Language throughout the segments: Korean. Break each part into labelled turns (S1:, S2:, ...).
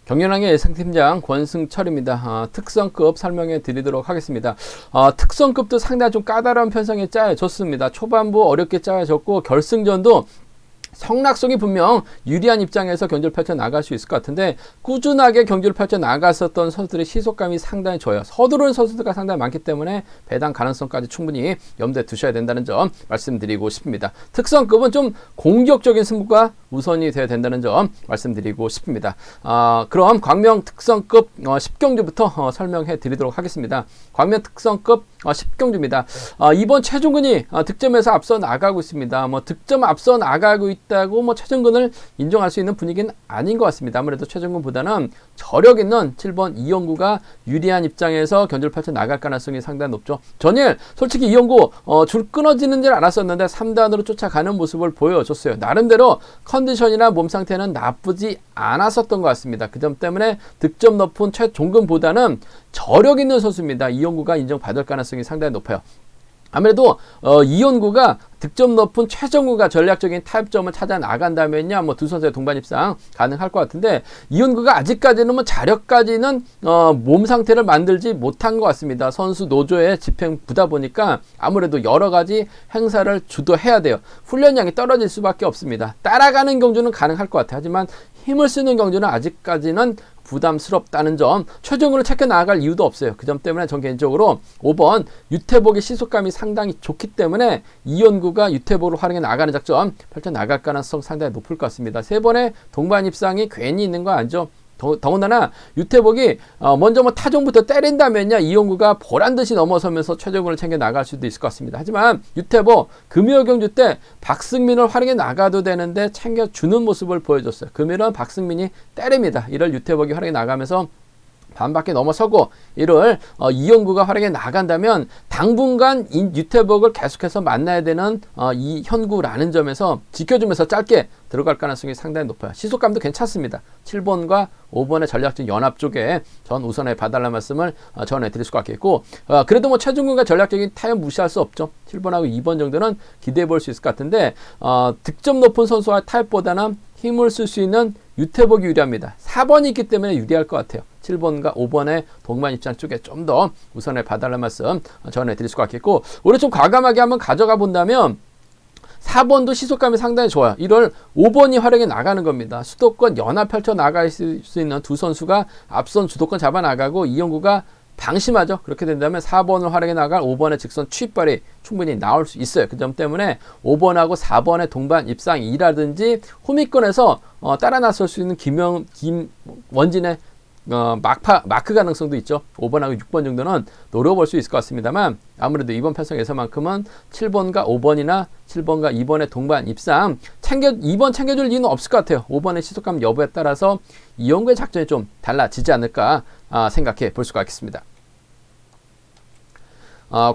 S1: 경연왕의 예상팀장 권승철입니다. 특성급 설명해 드리도록 하겠습니다. 특성급도 상당히 좀 까다로운 편성에 짜여졌습니다. 초반부 어렵게 짜여졌고 결승전도 성락송이 분명 유리한 입장에서 경기를 펼쳐나갈 수 있을 것 같은데 꾸준하게 경기를 펼쳐나갔었던 선수들의 시속감이 상당히 좋아요. 서두르는 선수들과 상당히 많기 때문에 배당 가능성까지 충분히 염두에 두셔야 된다는 점 말씀드리고 싶습니다. 특성급은 좀 공격적인 승부가 우선이 되어야 된다는 점 말씀드리고 싶습니다. 그럼 광명 특성급 10경주부터 설명해 드리도록 하겠습니다. 광명 특성급 10경주입니다. 이번 최종근이 득점에서 앞서 나가고 있습니다. 득점 앞서 나가고 있다고 최종근을 인정할 수 있는 분위기는 아닌 것 같습니다. 아무래도 최종근보다는 저력 있는 7번 이영구가 유리한 입장에서 견주를 펼쳐 나갈 가능성이 상당히 높죠. 전일 솔직히 이영구 줄 끊어지는 줄 알았었는데 3단으로 쫓아가는 모습을 보여줬어요. 나름대로 컨디션이나 몸 상태는 나쁘지 않았었던 것 같습니다. 그 점 때문에 득점 높은 최종근보다는 저력 있는 선수입니다. 이영구가 인정받을 가능성이 상당히 높아요. 아무래도 이영구가 득점 높은 최정구가 전략적인 타협점을 찾아 나간다면요, 두 선수의 동반 입상 가능할 것 같은데 이영구가 아직까지는 자력까지는 몸 상태를 만들지 못한 것 같습니다. 선수 노조의 집행부다 보니까 아무래도 여러 가지 행사를 주도해야 돼요. 훈련량이 떨어질 수밖에 없습니다. 따라가는 경주는 가능할 것 같아요. 하지만 힘을 쓰는 경주는 아직까지는 부담스럽다는 점, 최종으로 체크 나아갈 이유도 없어요. 그 점 때문에 전 개인적으로 5번 유태복의 시속감이 상당히 좋기 때문에 이연구가 유태복을 활용해 나가는 작전 펼쳐 나갈 가능성 상당히 높을 것 같습니다. 3번의 동반 입상이 괜히 있는 거 아니죠. 더군다나 유태복이 먼저 타종부터 때린다면요, 이용구가 보란듯이 넘어서면서 최종을 챙겨 나갈 수도 있을 것 같습니다. 하지만 유태복 금요 경주 때 박승민을 활용해 나가도 되는데 챙겨주는 모습을 보여줬어요. 금요일은 박승민이 때립니다. 이를 유태복이 활용해 나가면서 반바퀴 넘어서고 이를 이영구가 활용해 나간다면 당분간 유태복을 계속해서 만나야 되는 이 현구라는 점에서 지켜주면서 짧게 들어갈 가능성이 상당히 높아요. 시속감도 괜찮습니다. 7번과 5번의 전략적 연합 쪽에 전 우선에 봐달라는 말씀을 전해드릴 수가 있겠고, 그래도 최종근과 전략적인 타협 무시할 수 없죠. 7번하고 2번 정도는 기대해 볼 수 있을 것 같은데 득점 높은 선수와 타협보다는 힘을 쓸 수 있는 유태복이 유리합니다. 4번이 있기 때문에 유리할 것 같아요. 7번과 5번의 동반 입장 쪽에 좀 더 우선을 봐달라는 말씀 전해드릴 수가 있겠고, 우리 좀 과감하게 한번 가져가 본다면 4번도 시속감이 상당히 좋아요. 이걸 5번이 활용해 나가는 겁니다. 수도권 연합 펼쳐 나갈 수 있는 두 선수가 앞선 주도권 잡아 나가고 이영구가 방심하죠. 그렇게 된다면 4번을 활용해 나갈 5번의 직선 취입발이 충분히 나올 수 있어요. 그 점 때문에 5번하고 4번의 동반 입상이라든지 호미권에서 따라 나설 수 있는 김원진의 마크 가능성도 있죠. 5번하고 6번 정도는 노려볼 수 있을 것 같습니다만 아무래도 이번 편성에서만큼은 7번과 5번이나 7번과 2번의 동반 입상 2번 챙겨줄 이유는 없을 것 같아요. 5번의 시속감 여부에 따라서 이영구의 작전이 좀 달라지지 않을까 생각해 볼 수가 있겠습니다.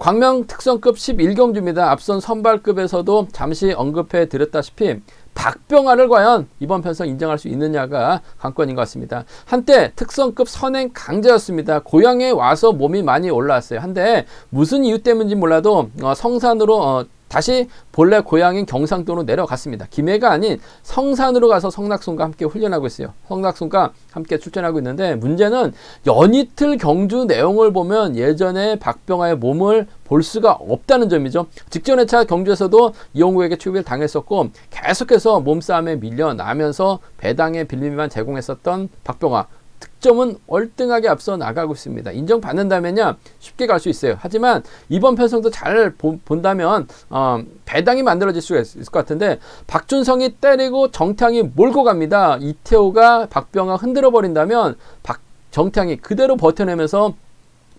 S1: 광명 특성급 11경주입니다. 앞선 선발급에서도 잠시 언급해 드렸다시피 박병아를 과연 이번 편성 인정할 수 있느냐가 관건인 것 같습니다. 한때 특성급 선행 강자였습니다. 고향에 와서 몸이 많이 올라왔어요. 한데 무슨 이유 때문인지 몰라도 성산으로 다시 본래 고향인 경상도로 내려갔습니다. 김해가 아닌 성산으로 가서 성낙송과 함께 훈련하고 있어요. 성낙송과 함께 출전하고 있는데 문제는 연이틀 경주 내용을 보면 예전에 박병아의 몸을 볼 수가 없다는 점이죠. 직전 회차 경주에서도 이용구에게 취급을 당했었고 계속해서 몸싸움에 밀려나면서 배당의 빌림만 제공했었던 박병아. 득점은 월등하게 앞서 나가고 있습니다. 인정받는다면요 쉽게 갈 수 있어요. 하지만 이번 편성도 잘 본다면 배당이 만들어질 수가 있을 것 같은데 박준성이 때리고 정태양이 몰고 갑니다. 이태호가 박병아 흔들어 버린다면 정태양이 그대로 버텨내면서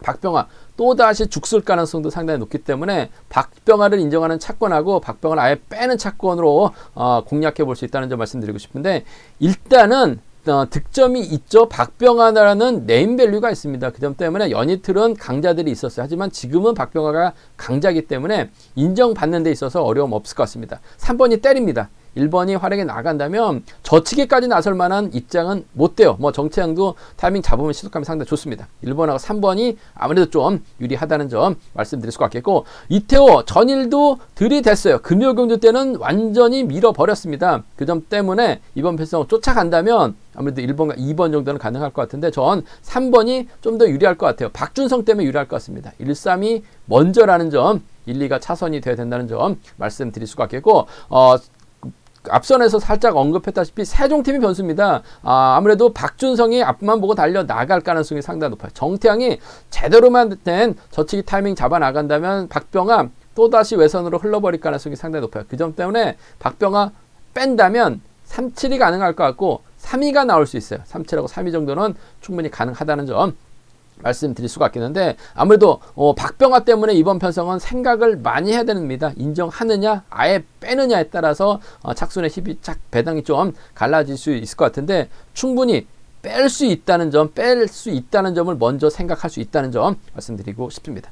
S1: 박병아 또다시 죽을 가능성도 상당히 높기 때문에 박병아를 인정하는 차권하고 박병아를 아예 빼는 차권으로 공략해 볼 수 있다는 점 말씀드리고 싶은데, 일단은 득점이 있죠. 박병아라는 네임밸류가 있습니다. 그 점 때문에 연이틀은 강자들이 있었어요. 하지만 지금은 박병아가 강자이기 때문에 인정받는 데 있어서 어려움 없을 것 같습니다. 3번이 때립니다. 1번이 활약에 나간다면 저치기까지 나설 만한 입장은 못 돼요. 정태양도 타이밍 잡으면 시속감이 상당히 좋습니다. 1번하고 3번이 아무래도 좀 유리하다는 점 말씀드릴 수가 있겠고, 이태호 전일도 들이댔어요. 금요경주 때는 완전히 밀어버렸습니다. 그 점 때문에 이번 편성 쫓아간다면 아무래도 1번과 2번 정도는 가능할 것 같은데 전 3번이 좀 더 유리할 것 같아요. 박준성 때문에 유리할 것 같습니다. 1, 3이 먼저라는 점, 1, 2가 차선이 돼야 된다는 점 말씀드릴 수가 있겠고 앞선에서 살짝 언급했다시피 세종팀이 변수입니다. 아무래도 박준성이 앞만 보고 달려 나갈 가능성이 상당히 높아요. 정태양이 제대로만 된 저치기 타이밍 잡아 나간다면 박병하 또다시 외선으로 흘러버릴 가능성이 상당히 높아요. 그 점 때문에 박병하 뺀다면 3-7이 가능할 것 같고 3-2가 나올 수 있어요. 3-7하고 3-2 정도는 충분히 가능하다는 점 말씀드릴 수가 있겠는데 아무래도 박병하 때문에 이번 편성은 생각을 많이 해야 됩니다. 인정하느냐 아예 빼느냐에 따라서 착순의 힘이 배당이 좀 갈라질 수 있을 것 같은데 충분히 뺄 수 있다는 점을 먼저 생각할 수 있다는 점 말씀드리고 싶습니다.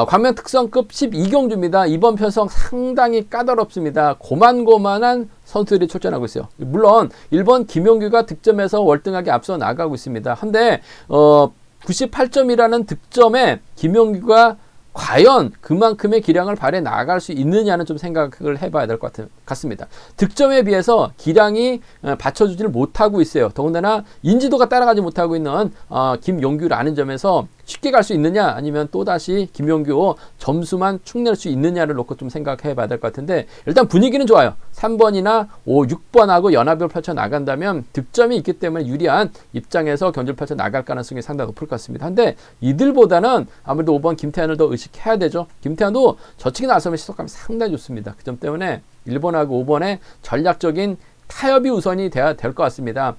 S1: 광명 특성급 12경주입니다. 이번 편성 상당히 까다롭습니다. 고만고만한 선수들이 출전하고 있어요. 물론 1번 김용규가 득점에서 월등하게 앞서 나가고 있습니다. 한데 98점이라는 득점에 김용규가 과연 그만큼의 기량을 발휘해 나갈 수 있느냐는 좀 생각을 해봐야 될 것 같습니다. 득점에 비해서 기량이 받쳐주지를 못하고 있어요. 더군다나 인지도가 따라가지 못하고 있는 김용규라는 점에서 쉽게 갈 수 있느냐 아니면 또다시 김용규 점수만 축낼 수 있느냐를 놓고 좀 생각해 봐야 될 것 같은데 일단 분위기는 좋아요. 3번이나 6번하고 연합을 펼쳐 나간다면 득점이 있기 때문에 유리한 입장에서 경기를 펼쳐 나갈 가능성이 상당히 높을 것 같습니다. 한데 이들보다는 아무래도 5번 김태환을 더 의식해야 되죠. 김태환도 저치기 나서면 시속감이 상당히 좋습니다. 그 점 때문에 1번하고 5번의 전략적인 타협이 우선이 돼야 될 것 같습니다.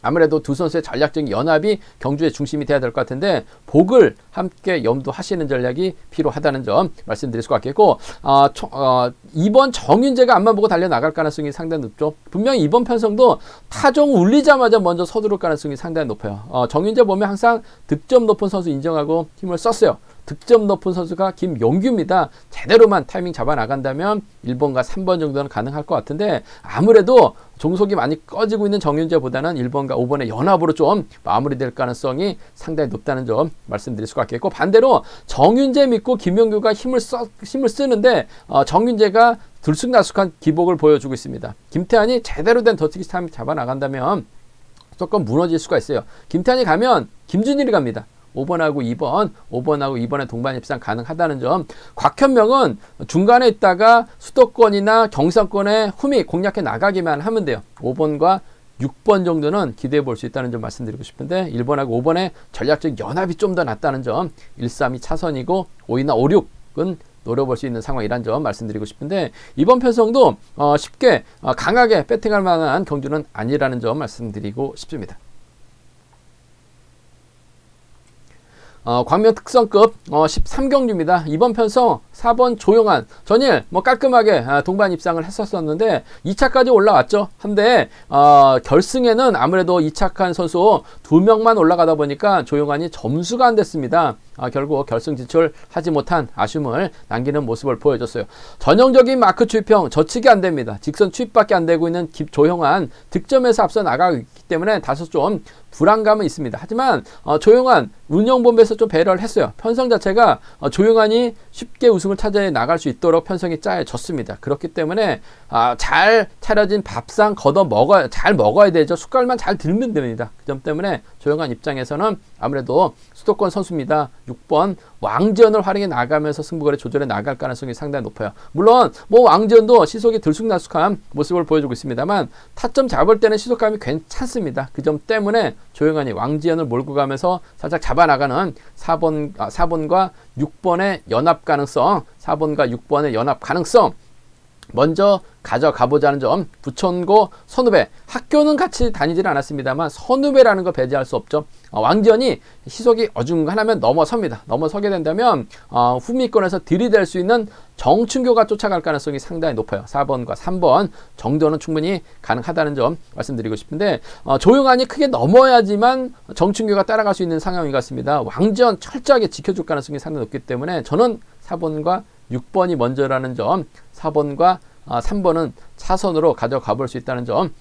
S1: 아무래도 두 선수의 전략적인 연합이 경주의 중심이 돼야 될 것 같은데 복을 함께 염두하시는 전략이 필요하다는 점 말씀드릴 수가 있겠고 2번 정윤재가 앞만 보고 달려나갈 가능성이 상당히 높죠. 분명히 이번 편성도 타종 울리자마자 먼저 서두를 가능성이 상당히 높아요. 정윤재 보면 항상 득점 높은 선수 인정하고 힘을 썼어요. 득점 높은 선수가 김용규입니다. 제대로만 타이밍 잡아 나간다면 1번과 3번 정도는 가능할 것 같은데 아무래도 종속이 많이 꺼지고 있는 정윤재보다는 1번과 5번의 연합으로 좀 마무리될 가능성이 상당히 높다는 점 말씀드릴 수가 있겠고 반대로 정윤재 믿고 김용규가 힘을 쓰는데 정윤재가 들쑥날쑥한 기복을 보여주고 있습니다. 김태환이 제대로 된 더치기 타이밍 잡아 나간다면 조금 무너질 수가 있어요. 김태환이 가면 김준일이 갑니다. 5번하고 2번의 동반 입상 가능하다는 점. 곽현명은 중간에 있다가 수도권이나 경상권에 흠이 공략해 나가기만 하면 돼요. 5번과 6번 정도는 기대해 볼 수 있다는 점 말씀드리고 싶은데 1번하고 5번의 전략적 연합이 좀 더 낫다는 점. 1, 3이 차선이고 5이나 5, 6은 노려볼 수 있는 상황이란 점 말씀드리고 싶은데 이번 편성도 쉽게 강하게 배팅할 만한 경주는 아니라는 점 말씀드리고 싶습니다. 광명 특성급 13경주입니다. 이번 편성 4번 조용한 전일 깔끔하게 동반 입상을 했었는데 2차까지 올라왔죠. 한데 결승에는 아무래도 2착한 선수 2명만 올라가다 보니까 조용한이 점수가 안 됐습니다. 결국 결승 진출하지 못한 아쉬움을 남기는 모습을 보여줬어요. 전형적인 마크 추입형 저치기 안 됩니다. 직선 추입밖에 안 되고 있는 조용한 득점에서 앞서 나가기 때문에 다소 좀 불안감은 있습니다. 하지만 조용한 운영본부에서 좀 배려를 했어요. 편성 자체가 조용한이 쉽게 우승을 차지해 나갈 수 있도록 편성이 짜여졌습니다. 그렇기 때문에 잘 차려진 밥상 잘 먹어야 되죠. 숟갈만 잘 들면 됩니다. 그 점 때문에 조용한 입장에서는 아무래도 수도권 선수입니다. 6번 왕지연을 활용해 나가면서 승부거리 조절해 나갈 가능성이 상당히 높아요. 물론 왕지연도 시속이 들쑥날쑥한 모습을 보여주고 있습니다만 타점 잡을 때는 시속감이 괜찮습니다. 그 점 때문에 조용한이 왕지연을 몰고 가면서 살짝 잡아나가는 4번과 6번의 연합 가능성, 4번과 6번의 연합 가능성 먼저 가져가보자는 점. 부천고 선후배 학교는 같이 다니질 않았습니다만 선후배라는 거 배제할 수 없죠. 왕지연이 시속이 어중간하면 넘어섭니다. 넘어서게 된다면 후미권에서 들이댈 수 있는 정춘교가 쫓아갈 가능성이 상당히 높아요. 4번과 3번 정도는 충분히 가능하다는 점 말씀드리고 싶은데 조용한이 크게 넘어야지만 정춘교가 따라갈 수 있는 상황인 것 같습니다. 왕지연 철저하게 지켜줄 가능성이 상당히 높기 때문에 저는 4번과 6번이 먼저라는 점, 4번과 3번은 차선으로 가져가 볼 수 있다는 점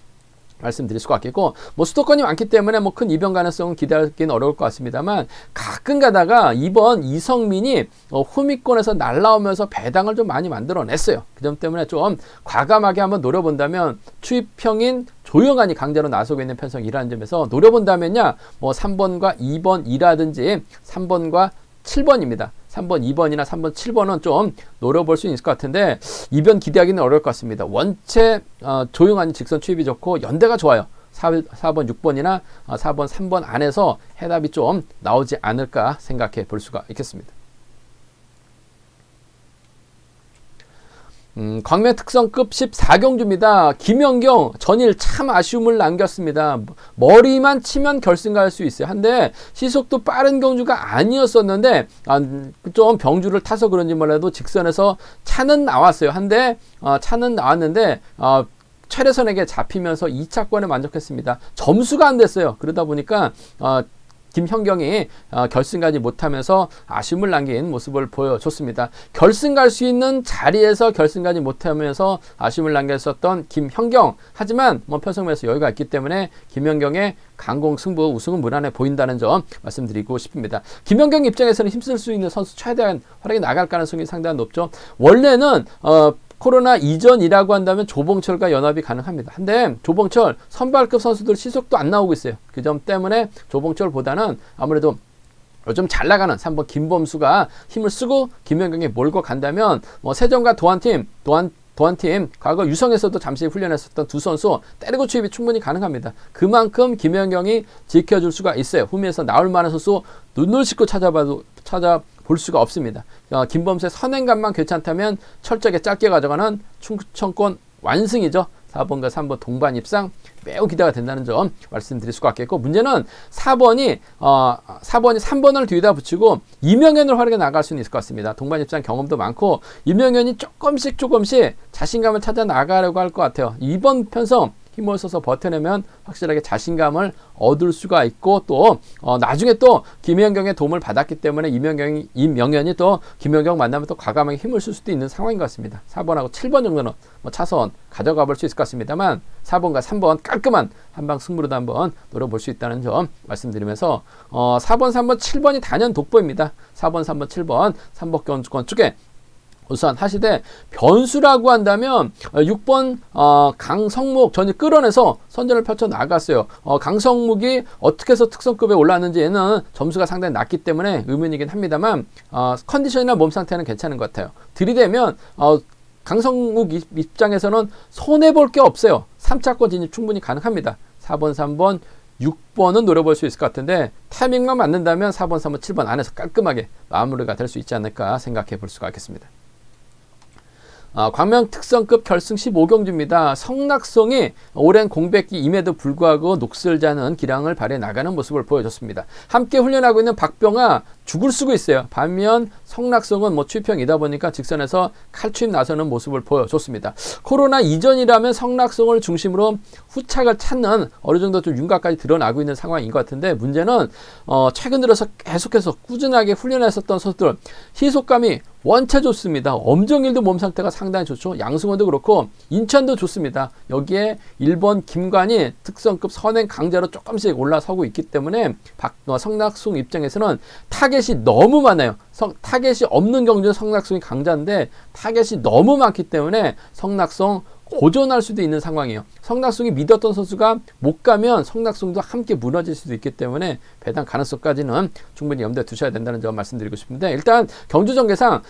S1: 말씀드릴 수가 있겠고, 뭐 수도권이 많기 때문에 뭐 큰 이변 가능성은 기대하기는 어려울 것 같습니다만, 가끔 가다가 이번 이성민이 후미권에서 날라오면서 배당을 좀 많이 만들어냈어요. 그 점 때문에 좀 과감하게 한번 노려본다면, 추입형인 조용한이 강자로 나서고 있는 편성이라는 점에서 노려본다면요, 뭐 3번과 2번이라든지 3번과 7번입니다. 3번, 2번이나 3번, 7번은 좀 노려볼 수 있을 것 같은데, 이변 기대하기는 어려울 것 같습니다. 원체 조용한 직선 추입이 좋고 연대가 좋아요. 4번, 6번이나 4번, 3번 안에서 해답이 좀 나오지 않을까 생각해 볼 수가 있겠습니다. 광명 특성급 14경주입니다. 김연경 전일 참 아쉬움을 남겼습니다. 머리만 치면 결승 갈 수 있어요. 한데 시속도 빠른 경주가 아니었었는데 좀 병주를 타서 그런지 몰라도 직선에서 차는 나왔어요. 한데 차는 나왔는데 최래선에게 잡히면서 2차권에 만족했습니다. 점수가 안 됐어요. 그러다 보니까 김현경이 결승 가지 못하면서 아쉬움을 남긴 모습을 보여줬습니다. 결승 갈 수 있는 자리에서 결승 가지 못하면서 아쉬움을 남겼었던 김현경. 하지만 뭐 편성에서 여유가 있기 때문에 김현경의 강공 승부 우승은 무난해 보인다는 점 말씀드리고 싶습니다. 김현경 입장에서는 힘쓸 수 있는 선수 최대한 활약이 나갈 가능성이 상당히 높죠. 원래는 코로나 이전이라고 한다면 조봉철과 연합이 가능합니다. 한데 조봉철 선발급 선수들 시속도 안 나오고 있어요. 그 점 때문에 조봉철보다는 아무래도 요즘 잘 나가는 3번 김범수가 힘을 쓰고 김연경이 몰고 간다면 뭐 세종과 도안팀 과거 유성에서도 잠시 훈련했었던 두 선수 때리고 추입이 충분히 가능합니다. 그만큼 김연경이 지켜줄 수가 있어요. 후미에서 나올 만한 선수 눈을 씻고 찾아볼 수가 없습니다. 김범수의 선행감만 괜찮다면 철저하게 짧게 가져가는 충청권 완승이죠. 4번과 3번 동반 입상 매우 기대가 된다는 점 말씀드릴 수가 있겠고, 문제는 4번이 3번을 뒤에다 붙이고 이명현을 활약해 나갈 수는 있을 것 같습니다. 동반 입상 경험도 많고 이명현이 조금씩 자신감을 찾아 나가려고 할 것 같아요. 이번 편성 힘을 써서 버텨내면 확실하게 자신감을 얻을 수가 있고, 또 나중에 또 김연경의 도움을 받았기 때문에 이명현이 또 김연경 만나면 또 과감하게 힘을 쓸 수도 있는 상황인 것 같습니다. 4번하고 7번 정도는 뭐 차선 가져가 볼 수 있을 것 같습니다만 4번과 3번 깔끔한 한방 승부로도 한번 노려볼 수 있다는 점 말씀드리면서 4번, 3번, 7번이 단연 독보입니다. 4번, 3번, 7번 3번권 쪽에 우선 하시되, 변수라고 한다면 6번 강성묵 전이 끌어내서 선전을 펼쳐 나갔어요. 강성묵이 어떻게 해서 특성급에 올랐는지는 점수가 상당히 낮기 때문에 의문이긴 합니다만 컨디션이나 몸 상태는 괜찮은 것 같아요. 들이대면 강성묵 입장에서는 손해볼 게 없어요. 3차권 진입 충분히 가능합니다. 4번, 3번, 6번은 노려볼 수 있을 것 같은데 타이밍만 맞는다면 4번, 3번, 7번 안에서 깔끔하게 마무리가 될 수 있지 않을까 생각해 볼 수가 있겠습니다. 광명 특성급 결승 15경주입니다. 성낙송이 오랜 공백기임에도 불구하고 녹슬지않은 기량을 발휘해 나가는 모습을 보여줬습니다. 함께 훈련하고 있는 박병아 죽을 쓰고 있어요. 반면 성낙송은 뭐 추입형이다 보니까 직선에서 칼추입 나서는 모습을 보여줬습니다. 코로나 이전이라면 성낙송을 중심으로 후착을 찾는 어느 정도 좀 윤곽까지 드러나고 있는 상황인 것 같은데, 문제는 최근 들어서 계속해서 꾸준하게 훈련했었던 선수들 희속감이 원체 좋습니다. 엄정일도 몸 상태가 상당히 좋죠. 양승원도 그렇고 인천도 좋습니다. 여기에 1번 김관이 특성급 선행 강자로 조금씩 올라서고 있기 때문에 성낙송 입장에서는 타겟이 너무 많아요. 타겟이 없는 경주는 성낙송이 강자인데 타겟이 너무 많기 때문에 성낙송 고전할 수도 있는 상황이에요. 성낙송이 믿었던 선수가 못 가면 성낙송도 함께 무너질 수도 있기 때문에 배당 가능성까지는 충분히 염두에 두셔야 된다는 점 말씀드리고 싶은데, 일단 경주 전개상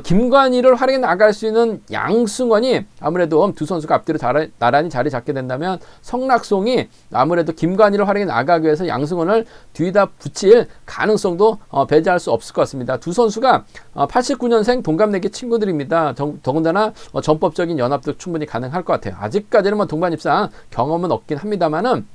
S1: 김관희를 활용해 나갈 수 있는 양승원이 아무래도 두 선수가 앞뒤로 나란히 자리 잡게 된다면 성낙송이 아무래도 김관희를 활용해 나가기 위해서 양승원을 뒤에다 붙일 가능성도 배제할 수 없을 것 같습니다. 두 선수가 89년생 동갑내기 친구들입니다. 더군다나 전법적인 연합도 충분히 가능할 것 같아요. 아직까지는 뭐 동반 입상 경험은 없긴 합니다만은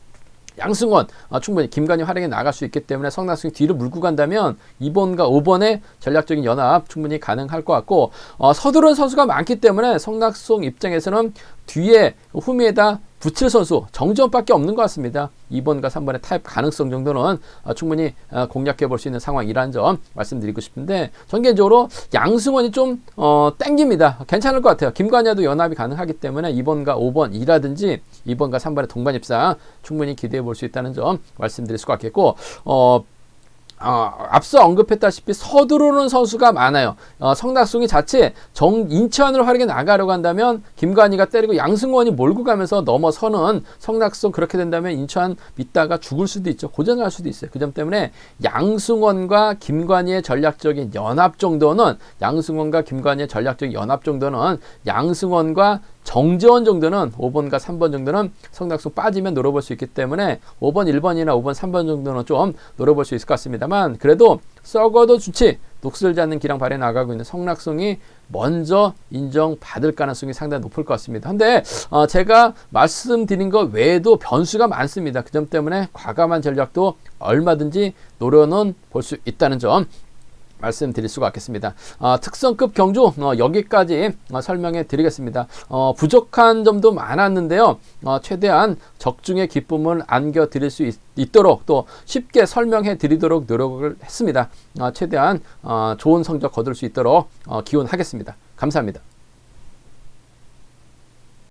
S1: 양승원 충분히 김관희 활용해 나갈 수 있기 때문에 성낙송이 뒤로 물고 간다면 2번과 5번의 전략적인 연합 충분히 가능할 것 같고, 서두른 선수가 많기 때문에 성낙송 입장에서는 뒤에 후미에다 붙일 선수 정지원밖에 없는 것 같습니다. 2번과 3번의 타협 가능성 정도는 충분히 공략해 볼 수 있는 상황이라는 점 말씀드리고 싶은데, 전 개인적으로 양승원이 좀 땡깁니다. 괜찮을 것 같아요. 김관야도 연합이 가능하기 때문에 2번과 5번이라든지 2번과 3번의 동반 입상 충분히 기대해 볼 수 있다는 점 말씀드릴 수가 있겠고, 앞서 언급했다시피 서두르는 선수가 많아요. 성낙송이 자체 인천을 활약해 나가려고 한다면 김관희가 때리고 양승원이 몰고 가면서 넘어서는 성낙송, 그렇게 된다면 인천 믿다가 죽을 수도 있죠. 고전할 수도 있어요. 그 점 때문에 양승원과 김관희의 전략적인 연합 정도는 양승원과 정재원 정도는 5번과 3번 정도는 성낙송 빠지면 노려볼 수 있기 때문에 5번, 1번이나 5번, 3번 정도는 좀 노려볼 수 있을 것 같습니다만, 그래도 썩어도 좋지 녹슬지 않는 기량 발휘해 나가고 있는 성낙송이 먼저 인정받을 가능성이 상당히 높을 것 같습니다. 근데 제가 말씀드린 것 외에도 변수가 많습니다. 그 점 때문에 과감한 전략도 얼마든지 노려는 볼 수 있다는 점 말씀드릴 수가 있겠습니다. 특성급 경주 여기까지 설명해 드리겠습니다. 부족한 점도 많았는데요. 최대한 적중의 기쁨을 안겨 드릴 수 있도록 또 쉽게 설명해 드리도록 노력을 했습니다. 최대한 좋은 성적 거둘 수 있도록 기원하겠습니다. 감사합니다.